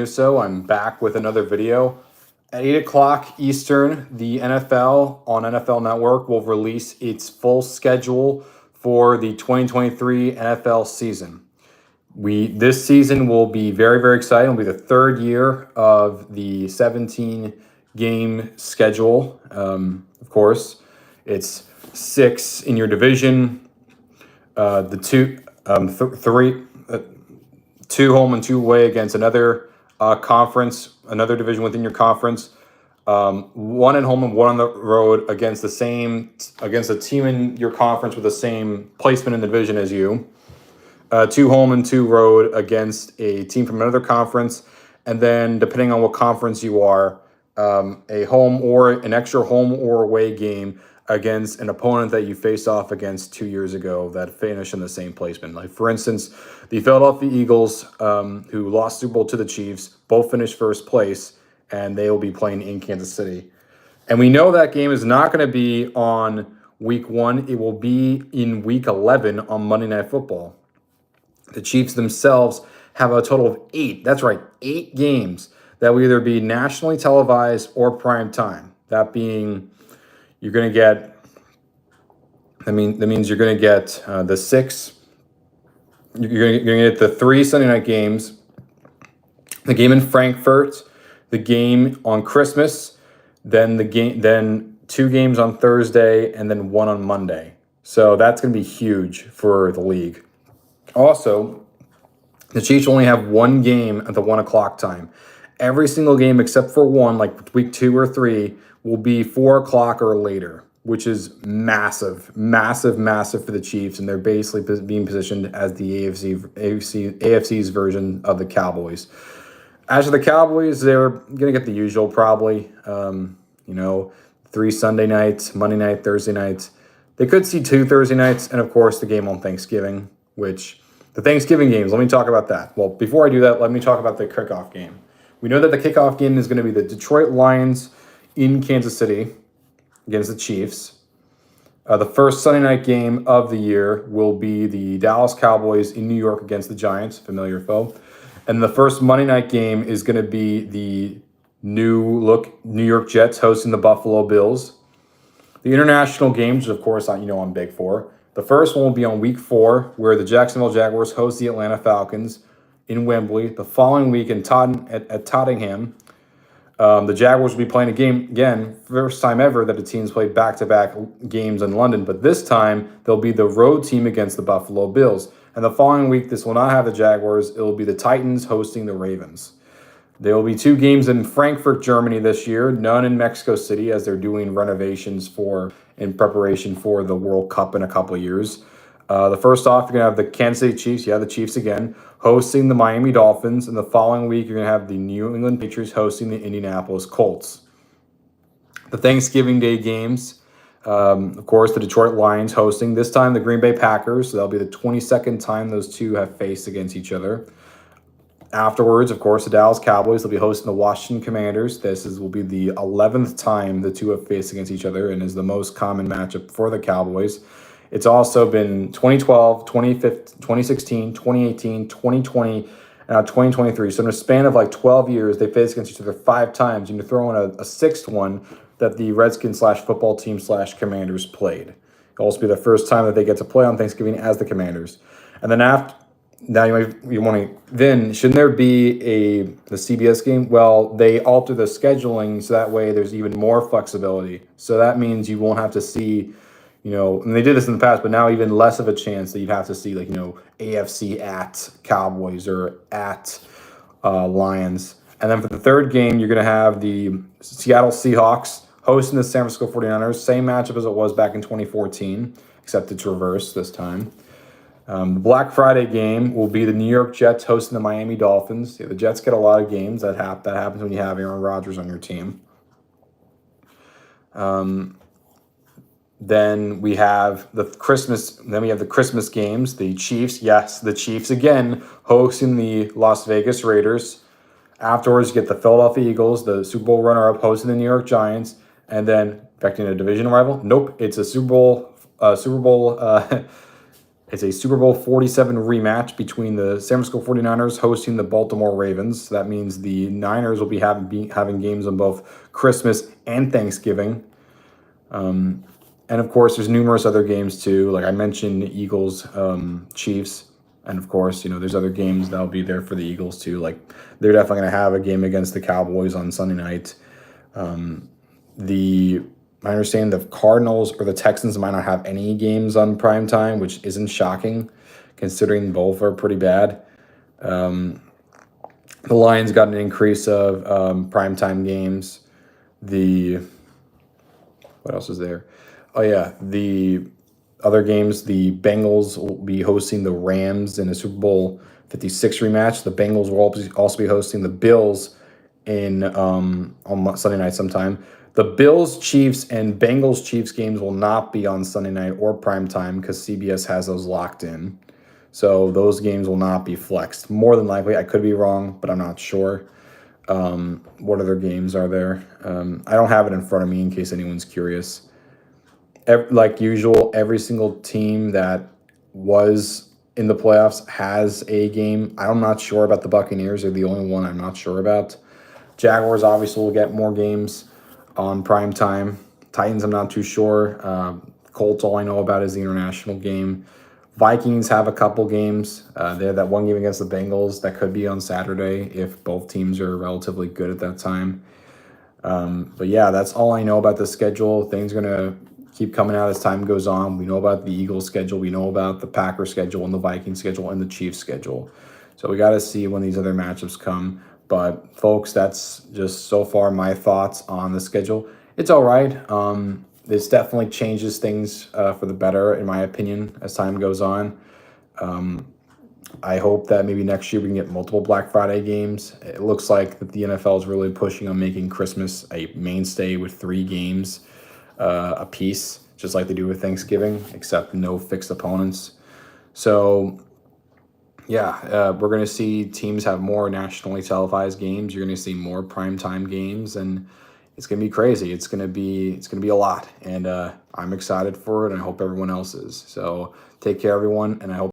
So I'm back with another video. At 8 o'clock Eastern, the NFL on NFL Network will release its full schedule for the 2023 NFL season. This season will be very, very exciting. It'll be the third year of the 17-game schedule. Of course, it's 6 in your division. Two home and 2 away against another conference, another division within your conference. 1 at home and 1 on the road against a team in your conference with the same placement in the division as you. 2 home and 2 road against a team from another conference, and then depending on what conference you are, a home or an extra home or away game against an opponent that you faced off against 2 years ago that finished in the same placement. Like, for instance, the Philadelphia Eagles, who lost Super Bowl to the Chiefs, both finished first place, and they will be playing in Kansas City. And we know that game is not going to be on week 1. It will be in week 11 on Monday Night Football. The Chiefs themselves have a total of 8. That's right, 8 games that will either be nationally televised or prime time. That being, you're going to get. That means you're going to get the 6. You're going to get the 3 Sunday night games, the game in Frankfurt, the game on Christmas, then 2 games on Thursday, and then 1 on Monday. So that's going to be huge for the league. Also, the Chiefs only have 1 game at the 1 o'clock time. Every single game except for 1, like week 2 or 3, will be 4 o'clock or later, which is massive for the Chiefs, and they're basically being positioned as the AFC's version of the Cowboys. As for the Cowboys, they're going to get the usual probably, 3 Sunday nights, Monday night, Thursday nights. They could see 2 Thursday nights, and of course the game on Thanksgiving, which the Thanksgiving games, let me talk about that. Well, before I do that, let me talk about the kickoff game. We know that the kickoff game is going to be the Detroit Lions in Kansas City against the Chiefs. The first Sunday night game of the year will be the Dallas Cowboys in New York against the Giants, familiar foe. And the first Monday night game is going to be the new-look New York Jets hosting the Buffalo Bills. The international games, of course, I'm big for. The first one will be on week 4, where the Jacksonville Jaguars host the Atlanta Falcons in Wembley. The following week at Tottenham, the Jaguars will be playing a game again, first time ever that the teams played back-to-back games in London. But this time, they'll be the road team against the Buffalo Bills. And the following week, this will not have the Jaguars. It will be the Titans hosting the Ravens. There will be 2 games in Frankfurt, Germany this year, none in Mexico City, as they're doing renovations in preparation for the World Cup in a couple of years. The first off, you're going to have the Kansas City Chiefs, the Chiefs again, hosting the Miami Dolphins. And the following week, you're going to have the New England Patriots hosting the Indianapolis Colts. The Thanksgiving Day games, of course, the Detroit Lions hosting, this time the Green Bay Packers. So that'll be the 22nd time those two have faced against each other. Afterwards, of course, the Dallas Cowboys will be hosting the Washington Commanders. Will be the 11th time the two have faced against each other and is the most common matchup for the Cowboys. It's also been 2012, 2015, 2016, 2018, 2020, and now 2023. So in a span of like 12 years, they faced against each other 5 times. And you throw in a 6th one that the Redskins/football team/Commanders played. It'll also be the first time that they get to play on Thanksgiving as the Commanders. And then shouldn't there be the CBS game? Well, they alter the scheduling so that way there's even more flexibility. So that means you won't have to see, and they did this in the past, but now even less of a chance that you'd have to see AFC at Cowboys or at Lions. And then for the third game, you're going to have the Seattle Seahawks hosting the San Francisco 49ers. Same matchup as it was back in 2014, except it's reversed this time. The Black Friday game will be the New York Jets hosting the Miami Dolphins. The Jets get a lot of games. That happens when you have Aaron Rodgers on your team. Then we have the Christmas games. The Chiefs, the Chiefs again hosting the Las Vegas Raiders. Afterwards, you get the Philadelphia Eagles, the Super Bowl runner-up, hosting the New York Giants, and then affecting a division rival. Nope, it's a Super Bowl It's a Super Bowl 47 rematch between the San Francisco 49ers hosting the Baltimore Ravens. So that means the Niners will be having games on both Christmas and Thanksgiving. And of course, there's numerous other games too. Like I mentioned, Eagles, Chiefs. And of course, there's other games that'll be there for the Eagles too. Like they're definitely going to have a game against the Cowboys on Sunday night. I understand the Cardinals or the Texans might not have any games on prime time, which isn't shocking considering both are pretty bad. The Lions got an increase of primetime games. What else is there? Oh, yeah. The other games, the Bengals will be hosting the Rams in a Super Bowl 56 rematch. The Bengals will also be hosting the Bills on Sunday night sometime. The Bills, Chiefs, and Bengals, Chiefs games will not be on Sunday night or prime time because CBS has those locked in. So those games will not be flexed. More than likely, I could be wrong, but I'm not sure. What other games are there? I don't have it in front of me in case anyone's curious. Like usual, every single team that was in the playoffs has a game. I'm not sure about the Buccaneers. They're the only one I'm not sure about. Jaguars obviously will get more games on prime time. Titans, I'm not too sure. Colts, all I know about is the international game. Vikings have a couple games. They have that one game against the Bengals that could be on Saturday if both teams are relatively good at that time. But yeah, that's all I know about the schedule. Things are going to keep coming out as time goes on. We know about the Eagles schedule. We know about the Packers schedule and the Vikings schedule and the Chiefs schedule. So we got to see when these other matchups come. But folks, that's just so far my thoughts on the schedule. It's all right. This definitely changes things for the better, in my opinion, as time goes on. I hope that maybe next year we can get multiple Black Friday games. It looks like that the NFL is really pushing on making Christmas a mainstay with 3 games a piece, just like they do with Thanksgiving, except no fixed opponents. So yeah, we're going to see teams have more nationally televised games. You're going to see more primetime games, and it's going to be crazy. It's going to be a lot, and I'm excited for it, and I hope everyone else is. So take care, everyone, and I hope